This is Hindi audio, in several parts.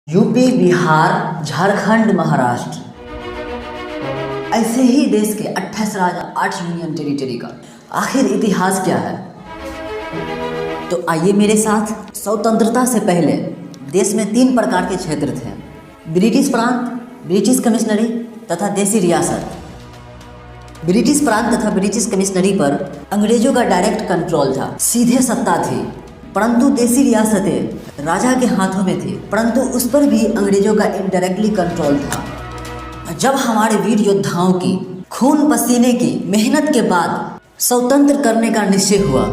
यूपी, बिहार, झारखंड, महाराष्ट्र, ऐसे ही देश के 28 राज्य, 8 यूनियन टेरिटरी का आखिर इतिहास क्या है। तो आइए मेरे साथ। स्वतंत्रता से पहले देश में 3 प्रकार के क्षेत्र थे: ब्रिटिश प्रांत, ब्रिटिश कमिश्नरी तथा देसी रियासत। ब्रिटिश प्रांत तथा ब्रिटिश कमिश्नरी पर अंग्रेजों का डायरेक्ट कंट्रोल था, सीधे सत्ता थी, परंतु देसी रियासतें राजा के हाथों में थी, परंतु उस पर भी अंग्रेजों का इनडायरेक्टली कंट्रोल था। जब हमारे वीर योद्धाओं की खून पसीने की मेहनत के बाद स्वतंत्र करने का निश्चय हुआ,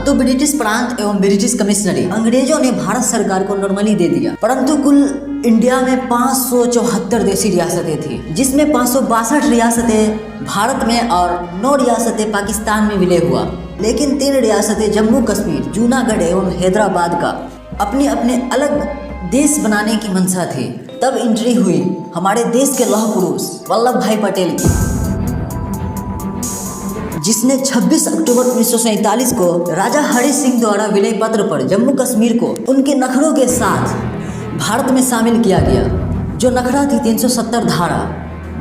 तो ब्रिटिश प्रांत एवं ब्रिटिश कमिश्नरी अंग्रेजों ने भारत सरकार को नॉर्मली दे दिया, परंतु कुल इंडिया में 574 देसी रियासतें थी, जिसमें 562 रियासतें भारत में और 9 रियासतें पाकिस्तान में विलय हुआ। लेकिन 3 रियासतें जम्मू कश्मीर, जूनागढ़ एवं हैदराबाद का अपने अपने अलग देश बनाने की मंशा थी। तब एंट्री हुई हमारे देश के लौह पुरुष वल्लभ भाई पटेल की, जिसने 26 अक्टूबर 1947 को राजा हरि सिंह द्वारा विलय पत्र पर जम्मू कश्मीर को उनके नखरों के साथ भारत में शामिल किया गया। जो नखरा थी 370 धारा,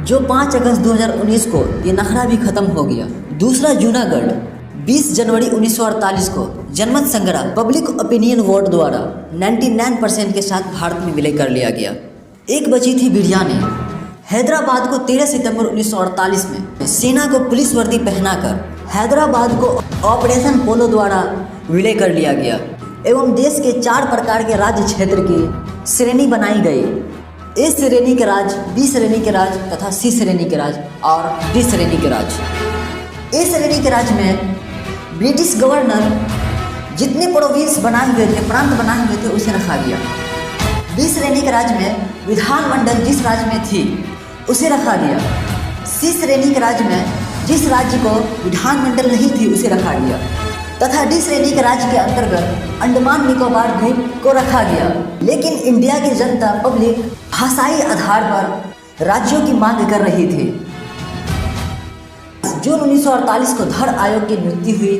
जो 5 अगस्त 2019 को ये नखरा भी खत्म हो गया। दूसरा, जूनागढ़ 20 जनवरी 1948 को जनमत संग्रह पब्लिक ओपिनियन वोट द्वारा 99% के साथ भारत में विलय कर लिया गया। एक बची थी बिरयानी। हैदराबाद को 13 सितंबर 1948 में सेना को पुलिस वर्दी पहनाकर हैदराबाद को ऑपरेशन पोलो द्वारा विलय कर लिया गया एवं देश के 4 प्रकार के राज्य क्षेत्र की श्रेणी बनाई गई: ए श्रेणी के राज्य, बी श्रेणी के राज्य तथा सी श्रेणी के राज्य और डी श्रेणी के राज्य। ए श्रेणी के राज्य में ब्रिटिश गवर्नर जितने प्रोविंस बनाए हुए थे, प्रांत बनाए हुए थे, उसे रखा गया। बी श्रेणी के राज्य में विधानमंडल जिस राज्य में थी उसे रखा गया। सी श्रेणी के राज्य में जिस राज्य को विधानमंडल नहीं थी उसे रखा गया तथा डी श्रेणी के राज्य के अंतर्गत अंडमान निकोबार द्वीप को रखा गया। लेकिन इंडिया की जनता पब्लिक भाषाई आधार पर राज्यों की मांग कर रही थी। जून 1948 को धर आयोग की नियुक्ति हुई,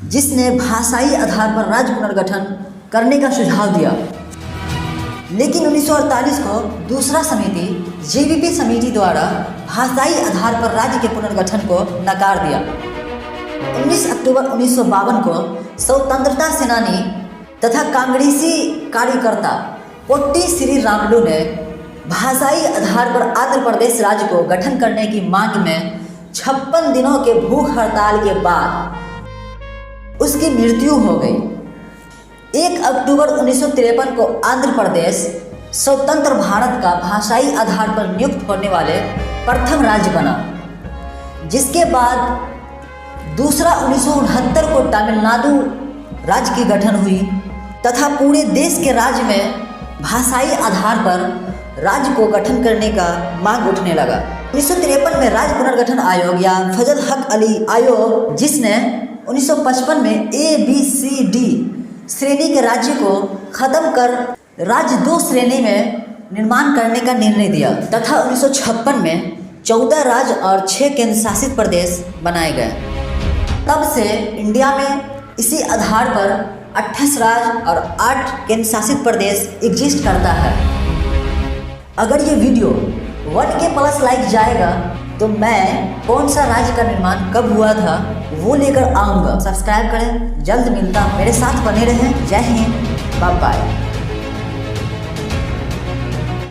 जिसने भाषाई आधार पर राज्य पुनर्गठन करने का सुझाव दिया। लेकिन 1948 को दूसरा समिति जेवीपी समिति द्वारा भाषाई आधार पर राज्य के पुनर्गठन को नकार दिया। 19 अक्टूबर 1952 को स्वतंत्रता सेनानी तथा कांग्रेसी कार्यकर्ता पोट्टी श्री रामुलु ने भाषाई आधार पर आंध्र प्रदेश राज्य को गठन करने की मांग में 56 दिनों के भूख हड़ताल के बाद उसकी मृत्यु हो गई। 1 अक्टूबर 1953 को आंध्र प्रदेश स्वतंत्र भारत का भाषाई आधार पर नियुक्त होने वाले प्रथम राज्य बना, जिसके बाद दूसरा 1969 को तमिलनाडु राज्य की गठन हुई तथा पूरे देश के राज्य में भाषाई आधार पर राज्य को गठन करने का मांग उठने लगा। 1953 में राज्य पुनर्गठन आयोग या फजल हक अली आयोग, जिसने 1955 में ए बी सी डी श्रेणी के राज्य को खत्म कर राज्य 2 श्रेणी में निर्माण करने का निर्णय दिया तथा 1956 में 14 राज्य और 6 केंद्र शासित प्रदेश बनाए गए। तब से इंडिया में इसी आधार पर 28 राज्य और 8 केंद्र शासित प्रदेश एग्जिस्ट करता है। अगर ये वीडियो 1K+ लाइक जाएगा तो मैं कौन सा राज्य का निर्माण कब हुआ था वो लेकर आऊँगा। सब्सक्राइब करें, जल्द मिलता हूँ, मेरे साथ बने रहें। जय हिंद, बाय बाय।